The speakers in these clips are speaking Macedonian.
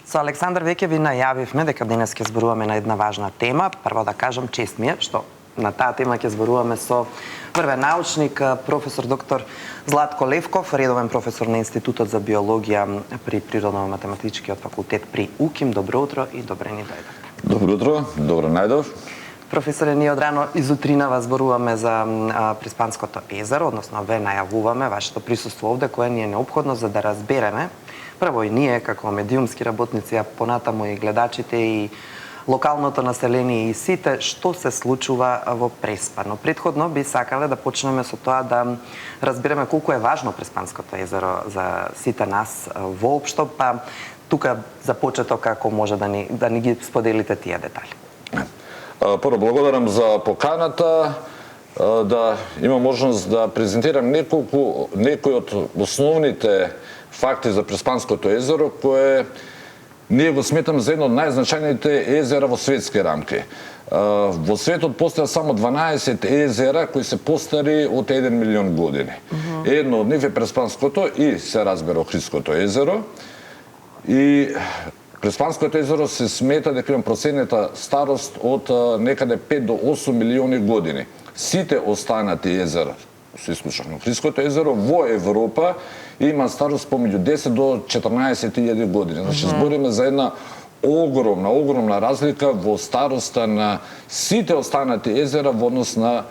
Со Александар веќе ви најавивме дека денес ќе зборуваме на една важна тема. Прво да кажам, чест ми е што на таа тема ќе зборуваме со првен научник, професор доктор Златко Левков, редовен професор на Институтот за биологија при Природно-математичкиот факултет при УКИМ. Добро утро и добре ни дојдовте. Добро утро, добро најдов. Професоре, ние од рано изутринава зборуваме за Преспанското езеро, односно ве најавуваме вашето присуство овде, кое ни е неопходно за да разбереме прво и ние како медиумски работници, а понатаму и гледачите и локалното население и сите што се случува во Преспа. Но претходно би сакале да почнеме со тоа да разбереме колку е важно Преспанското езеро за сите нас воопшто, па тука за почеток како може да ни ги споделите тие детали. Прво, благодарам за поканата, да имам можност да презентирам некои од основните факти за Преспанското езеро, кое ние го сметам за едно од најзначајните езера во светски рамки. Во светот постојат само 12 езера кои се постари од 1 милион години. Едно од нив е Преспанското и се разбира Охридското езеро. И Преспанското езеро се смета дека има проценета старост од некаде 5 до 8 милиони години. Сите останати езера, се исклучено Охридското езеро, во Европа има старост помеѓу 10 до 14.000 години. Значи, збориме за една огромна разлика во староста на сите останати езера во однос на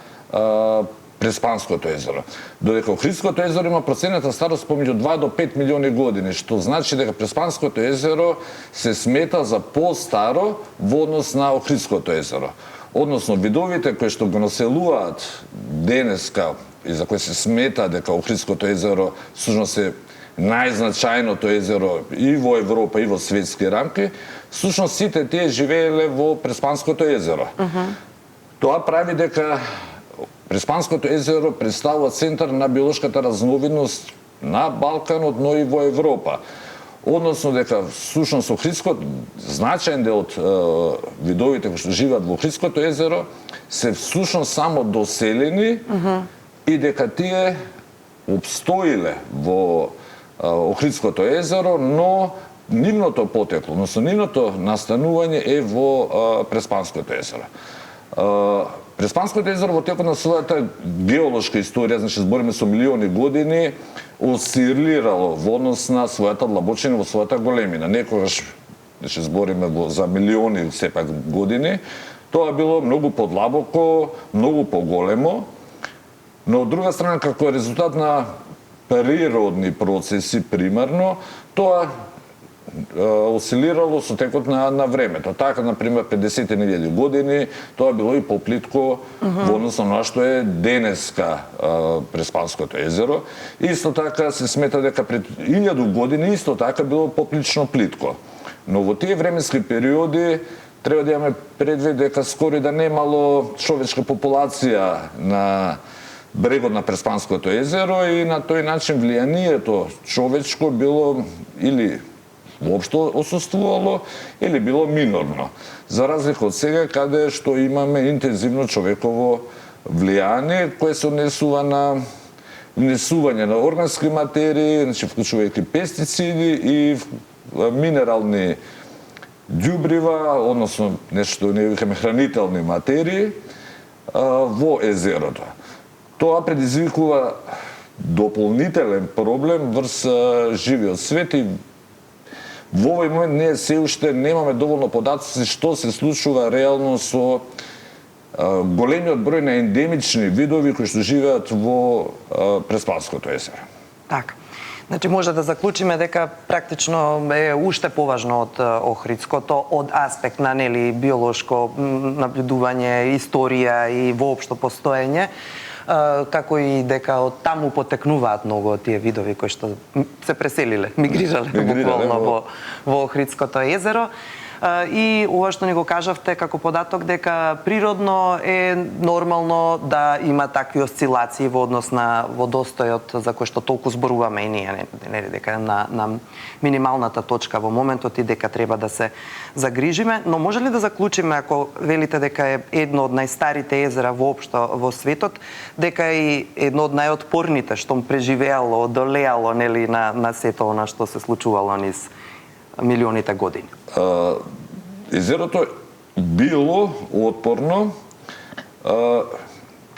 Преспанското езеро. Додека Охридското езеро има проценета старост помеѓу 2 до 5 милиони години, што значи дека Преспанското езеро се смета за постаро во однос на Охридското езеро. Односно, видовите кои што го населуваат денеска и за кои се смета дека Охридското езеро всушност е најзначајното езеро и во Европа и во светски рамки, всушност сите тие живееле во Преспанското езеро. Тоа прави дека Преспанското езеро представува центар на биолошката разновидност на Балканот, но и во Европа. Односно дека всушност Охридското, значаен дел од видовите кои што живеат во Охридското езеро се всушност само доселени и дека тие обстоиле во Охридското езеро, но нивното потекло, односно нивното настанување е во Преспанското езеро. Преспанското езеро во текот на својата геолошка историја, значи збориме со милиони години, осцилирало во однос на својата длабочина, во својата големина. Некогаш, значи збориме за милиони сепак години, тоа било многу подлабоко, многу поголемо, но од друга страна како резултат на природни процеси примарно, тоа осцилирало со текот на времето. Така, например, 50.000 години, тоа било и поплитко во однос на што е денеска Преспанското езеро. Исто така се смета дека пред 1000 години исто така било поплично плитко. Но во тие временски периоди треба да имаме предвид дека скоро и да немало човечка популација на брегот на Преспанското езеро и на тој начин влијанието човечко било или воопшто отсуствувало или било минорно. За разлика од сега, каде што имаме интензивно човеково влијание, кое се однесува на внесување на органски материи, значи вклучувајќи пестициди и минерални ѓубрива, односно нешто не викаме хранителни материи во езерото. Тоа предизвикува дополнителен проблем врз живиот свет и во овој момент ние се уште немаме доволно податоци што се случува реално со големиот број на ендемични видови кои што живеат во Преспанското езеро. Така. Значи може да заклучиме дека практично е уште поважно од Охридското од аспект на биолошко наблюдување, историја и воопшто постоење, како и дека од таму потекнуваат многу од тие видови кои што се преселиле, мигрирале буквално во Охридското езеро. И ова што ни го кажавте како податок дека природно е нормално да има такви осцилации во однос на водостојот за кој што толку зборуваме и ние, дека на минималната точка во моментот и дека треба да се загрижиме, но може ли да заклучиме, ако велите дека е едно од најстарите езера воопшто во светот, дека е и едно од најотпорните што преживеало, одолеало на сето она што се случувало низ милионите години? Езерото било отпорно.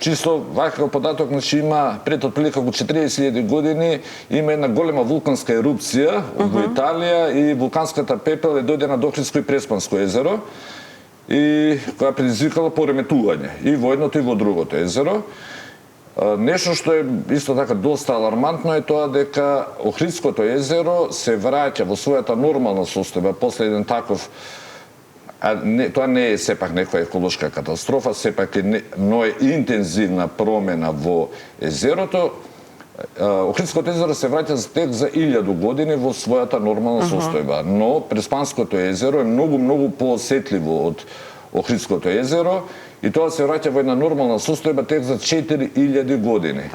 Чисто ваков податок, значи има пред отприлика околу 40.000 години има една голема вулканска ерупција во Италија и вулканската пепел е дојде на Охридско и Преспанско езеро и која предизвикала пореметување и во едното и во другото езеро. Нешто што е исто така доста алармантно е тоа дека Охридското езеро се враќа во својата нормална состојба после еден таков тоа не е сепак некоја еколошка катастрофа, сепак е интензивна промена во езерото. Охридското езеро се враќа тек за 1000 години во својата нормална состојба, но Преспанското езеро е многу поосетливо од Охридското езеро и тоа се враќа во една нормална состојба тек за 4000 години.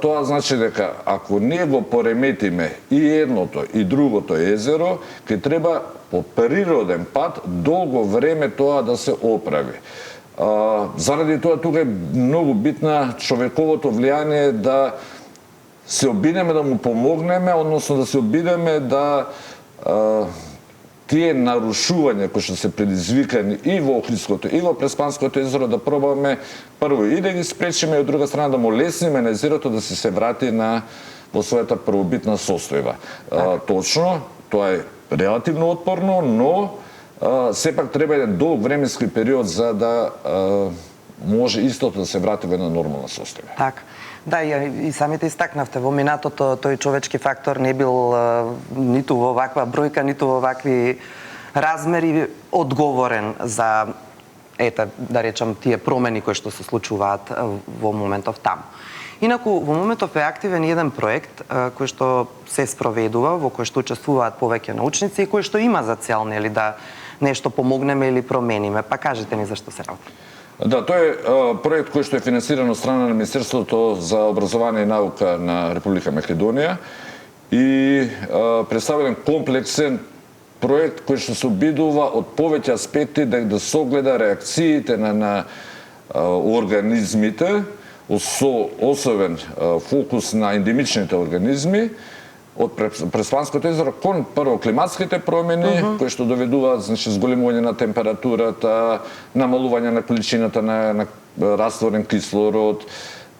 Тоа значи дека ако не го пореметиме и едното и другото езеро, ќе треба по природен пат долго време тоа да се оправи. Заради тоа тука е многу битна човековото влијание да се обидеме да му помогнеме, односно да се обидеме да тие нарушувања кои што се предизвикани и во Охридското и во Преспанското езеро да пробаме прво и да ги спречиме и од друга страна да му лесниме на езерото да се врати во својата првобитна состојба. Точно, тоа е релативно отпорно, но сепак треба еден долг временски период за да може истото да се врати во една нормална состојба. Така. Да, и самите истакнавте, во минатото тој човечки фактор не бил ниту во ваква бројка, ниту во вакви размери одговорен за, да речам, тие промени кои што се случуваат во моментов таму. Инаку, во моментов е активен еден проект кој што се спроведува, во кој што учествуваат повеќе научници и кој што има за цел, нели, да нешто помогнеме или промениме. Па кажете ни зашто се работи. Да, тој е проект кој што е финансиран од страна на Министерството за образование и наука на Република Македонија и представен комплексен проект кој што се обидува од повеќе аспекти да согледа реакциите на организмите, особен фокус на ендемичните организми од Преспанското езеро кон прво климатските промени кои што доведуваат, значи, зголемување на температурата, намалување на количината на растворен кислород,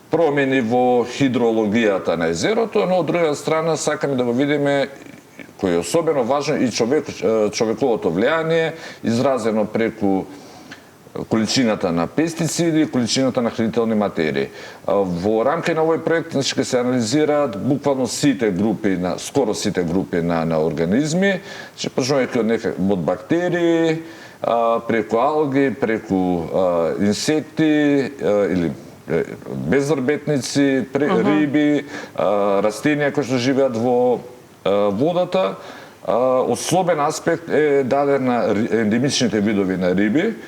промени во хидрологијата на езерото, но од друга страна сакаме да го видиме кој е особено важно и човековото влијание изразено преку количината на пестициди и количината на хранителни материи. Во рамки на овој проект, значи, ќе се анализираат буквално скоро сите групи на организми, почнувајќи од бактерии, преку алги, преку инсекти или безрбетници, риби, растенија кои што живеат во водата. Особен аспект е даден на ендемичните видови на риби,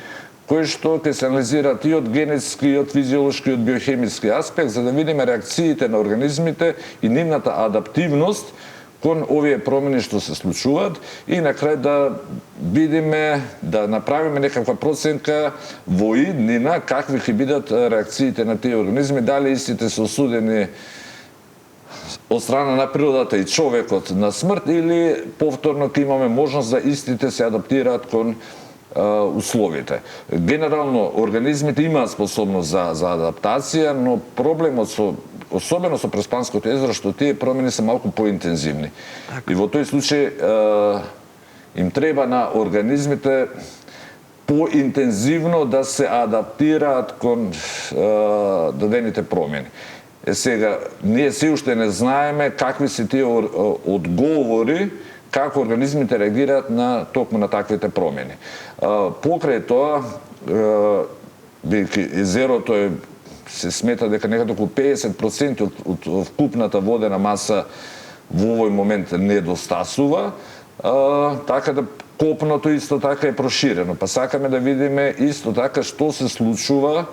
кои што ќе се анализираат и од генетски, и од физиолошки, и од биохемиски аспект, за да видиме реакциите на организмите и нивната адаптивност кон овие промени што се случуваат и на крај да видиме, да направиме некаква проценка во иднина какви ќе бидат реакциите на тие организми, дали истите се осудени од страна на природата и човекот на смрт или повторно ќе имаме можност да истите се адаптираат кон условите. Генерално, организмите имаат способност за адаптација, но проблемот особено со Преспанското езеро, што тие промени се малку поинтензивни. И во тој случај им треба на организмите поинтензивно да се адаптираат кон дадените промени. Сега, ние се уште не знаеме какви се тие одговори, како организмите реагираат токму на таквите промени. Покрај тоа, езерото се смета дека некаде околу 50% од вкупната водена маса во овој момент недостасува, така да копното исто така е проширено. Па сакаме да видиме исто така што се случува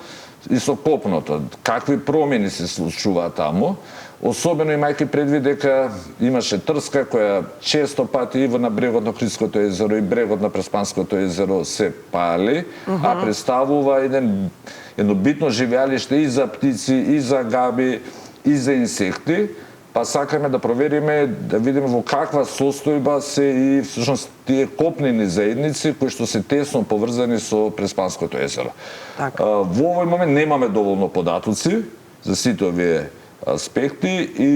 и со копното, какви промени се случуваат таму, особено имајќи предвид дека имаше трска која често пати и на брегот на Охридското езеро и брегот на Преспанското езеро се пали, а представува едно битно живеалиште и за птици, и за габи, и за инсекти, па сакаме да провериме, да видиме во каква состојба се и всушност тие копнени заедници кои што се тесно поврзани со Преспанското езеро. Така. Во овој момент немаме доволно податоци за сите овие аспекти и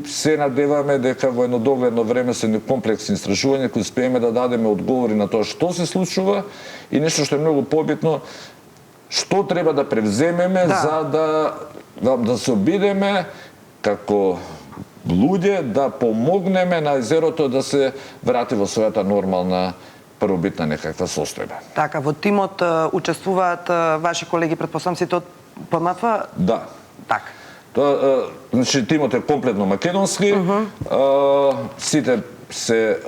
се надеваме дека во едно догледно време со едни комплексни истражувања кои успееме да дадеме одговори на тоа што се случува и нешто што е многу побитно, што треба да превземеме за да се обидеме како луѓе да помогнеме на езерото да се врати во својата нормална првобитна некаква состојба. Така, во тимот учествуваат ваши колеги, претпоставам сите од ПМФ? Да. Така. Тоа, значи, тимот е комплетно македонски, сите се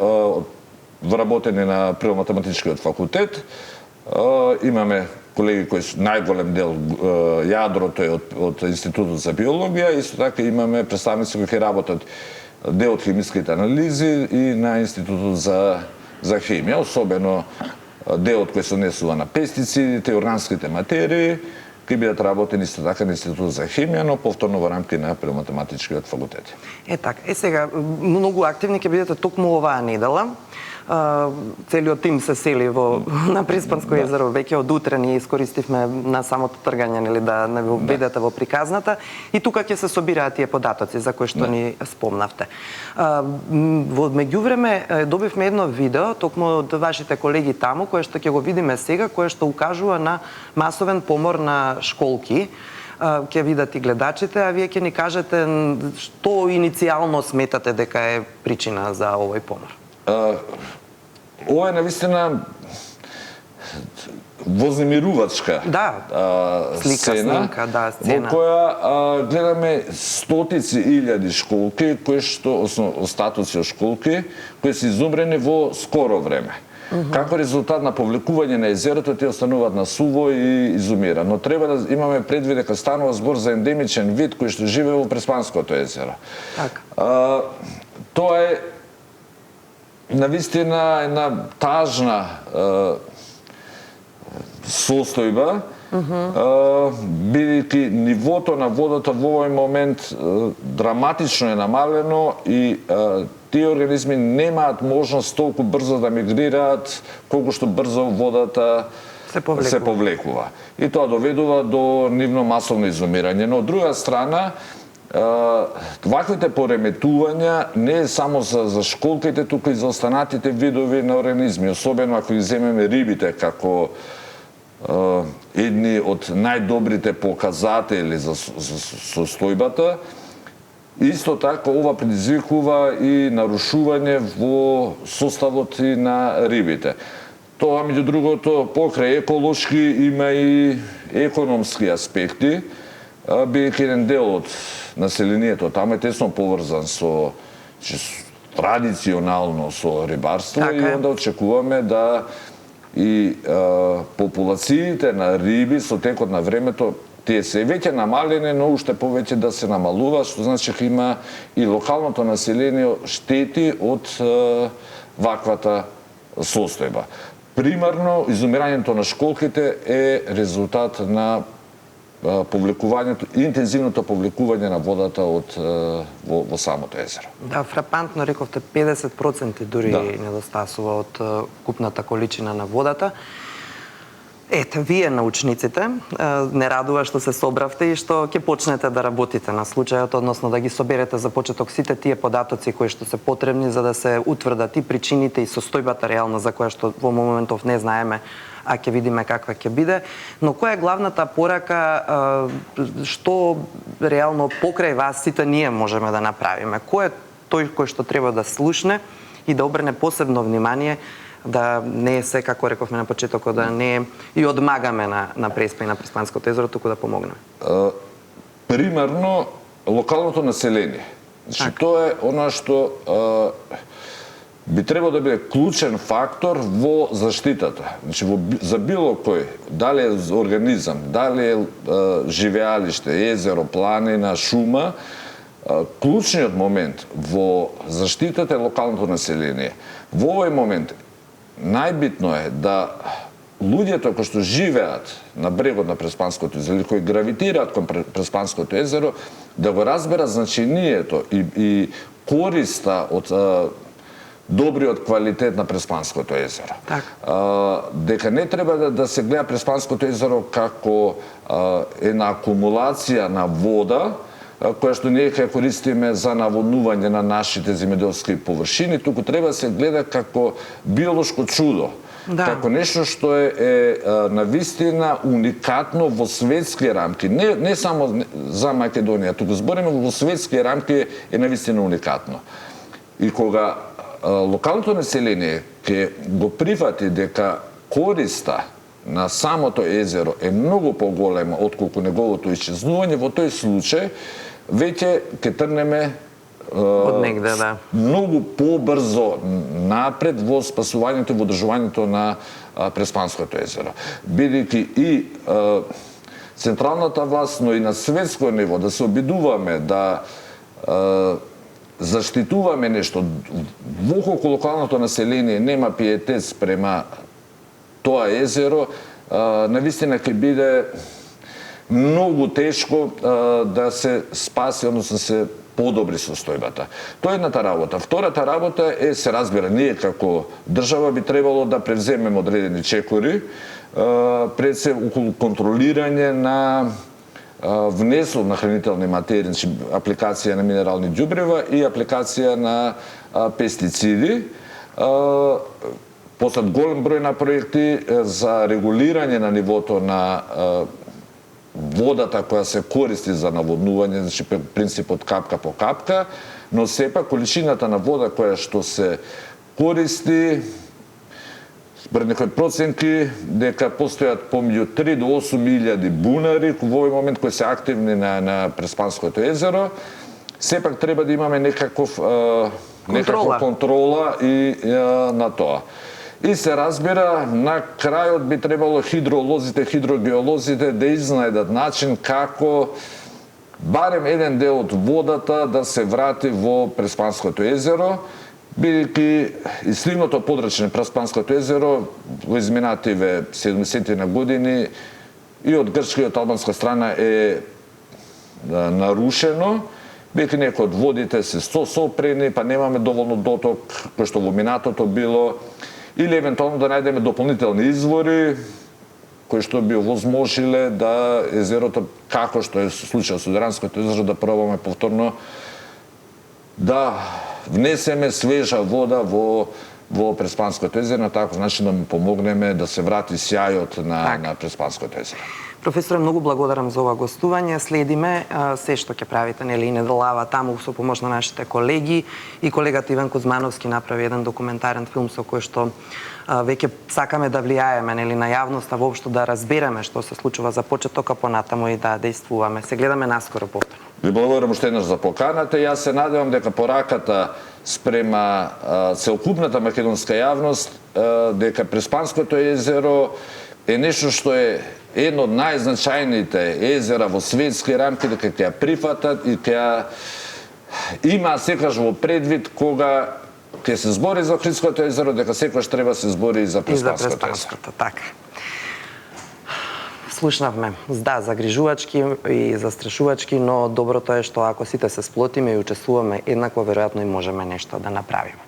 вработени на Природно-математичкиот факултет, имаме колеги кои се најголем дел јадрото е од Институтот за биологија, исто така имаме представници кои работат дел од хемиските анализи и на Институтот за хемија, особено делот кој се однесува на пестицидите и органските материи, кои бидат работени исто така на Институтот за хемија, но повторно во рамки на Природно-математичкиот факултет. Така, сега, многу активни ќе бидете токму оваа недела. Целиот тим се сели на Преспанско езеро, веќе од утре ние искористивме на самото тргање, нели, да не ви обидете во приказната, и тука ќе се собираат тие податоци за кои што ни спомнавте. Во меѓувреме добивме едно видео токму од вашите колеги таму, кое што ќе го видиме сега, кое што укажува на масовен помор на школки. Ќе видат и гледачите, а вие ќе ни кажете што иницијално сметате дека е причина за овој помор. Ова е навистина вознемирувачка сцена, снимка, во која гледаме стотици илјади школки, кои што, остатоци од школки, кои се изумрени во скоро време. Како резултат на повлекување на езерото, те остануваат на суво и изумира. Но треба да имаме предвид дека станува збор за ендемичен вид кој што живее во Преспанското езеро. Тоа е навистина една тажна состојба, бидејќи нивото на водата во овој момент драматично е намалено и тие организми немаат можност толку брзо да мигрираат колку што брзо водата се повлекува. И тоа доведува до нивно масовно изумирање. Но од друга страна, ваквите пореметувања не е само за школките, туку и за останатите видови на организми, особено ако ги земеме рибите како едни од најдобрите показатели за состојбата. Исто така ова предизвикува и нарушување во составот и на рибите. Тоа, меѓу другото, покрај еколошки има и економски аспекти, бидејќи еден дел од населението таму е тесно поврзан со традиционално со рибарство и онда очекуваме да и популациите на риби со текот на времето тие се веќе намалени, но уште повеќе да се намалува, што значи дека има и локалното население штети од ваквата состојба. Примерно, изумирањето на школките е резултат на повлекувањето, интензивното повлекување на водата во самото езеро. Да, фрапантно рековте, 50% дури недостасува од купната количина на водата. Ете, вие научниците, не радува што се собравте и што ќе почнете да работите на случајот, односно да ги соберете за почеток сите тие податоци кои што се потребни за да се утврдат и причините и состојбата реална за која што во моментов не знаеме, а ќе видиме каква ќе биде. Но која е главната порака што реално покрај вас сите ние можеме да направиме? Кој е тој кој што треба да слушне и да обрне посебно внимание, да не е се, како рековме на почетокот, да не и одмагаме на Преспа и на Преспанското езеро, туку да помогнеме? Примерно, локалното население. Значи, тоа е она што би требало да биде клучен фактор во заштитата. Значи, за било кој, дали е организам, дали е живеалиште, езеро, планина, шума, клучниот момент во заштитата е локалното население. Во овој момент најбитно е да луѓето кои што живеат на брегот на Преспанското езеро, кои гравитираат кон Преспанското езеро, да го разберат значењето и користа од добриот квалитет на Преспанското езеро. Дека не треба да се гледа Преспанското езеро како една акумулација на вода, која што ние ќе користиме за наводнување на нашите земјоделски површини, туку треба да се гледа како биолошко чудо. Како нешто што е навистина уникатно во светски рамки, не само за Македонија, туку збориме во светски рамки е навистина уникатно. И кога локалното население ќе го прифати дека користа на самото езеро е многу поголема отколку неговото исчезнување, во тој случај веќе ќе трнеме многу побрзо напред во спасувањето и во одржувањето на Преспанското езеро. Бидејќи и централната власт, но и на светско ниво да се обидуваме да заштитуваме нешто, воколку локалното население нема пиетет спрема тоа езеро, навистина ќе биде многу тешко да се спаси, односно се подобри состојбата. Тоа е едната работа. Втората работа е, се разбира, ние како држава би требало да превземеме одредени чекори, пред се околу контролирање на внесот на хранителни материи, значи апликација на минерални ѓубрева и апликација на пестициди. Посед голем број на проекти за регулирање на нивото на водата која се користи за наводнување, значи принципот капка по капка, но сепак количината на вода која што се користи, според некои проценки, дека постојат помеѓу 3 до 8.000 бунари во овој момент кои се активни на Преспанското езеро, сепак треба да имаме некаква контрола и на тоа. И се разбира, на крајот би требало хидролозите, хидрогеолозите да изнајдат начин како барем еден дел од водата да се врати во Преспанското езеро, бидејќи и сливното подрачје на Преспанското езеро во изминативе 70-ти на години и од грчка и од албанска страна е нарушено, бидејќи некои од водите се сопрени, па немаме доволно доток, кој што во минатото било, или евентуално да најдеме дополнителни извори кои што би овозможиле да езерото, како што е случајот со Дранското езеро, да пробаме повторно да внесеме свежа вода во Преспанското езеро, на таков начин да му помогнеме да се врати сјајот на Преспанското езеро. Професоре, многу благодарам за ова гостување. Следиме се што ќе правите, нели, и недолава таму со помош на нашите колеги. И колегата Иван Кузмановски направи еден документарен филм со кој што веќе сакаме да влијаеме, нели, на јавноста, воопшто да разбереме што се случува за почеток, а понатаму и да действуваме. Се гледаме наскоро повторно. Ви благодарам уште еднаш за поканата. Јас се надевам дека пораката спрема целокупната македонска јавност дека Преспанското езеро е нешто што е едно од најзначајните езера во светски рамки, дека ќе ја прифатат и ќе ја има секогаш во предвид кога ќе се збори за Охридското езеро, дека секогаш треба се збори и за Преспанското езеро. Така. Слушнавме, да, загрижувачки и застрашувачки, но доброто е што ако сите се сплотиме и учествуваме еднакво, веројатно и можеме нешто да направиме.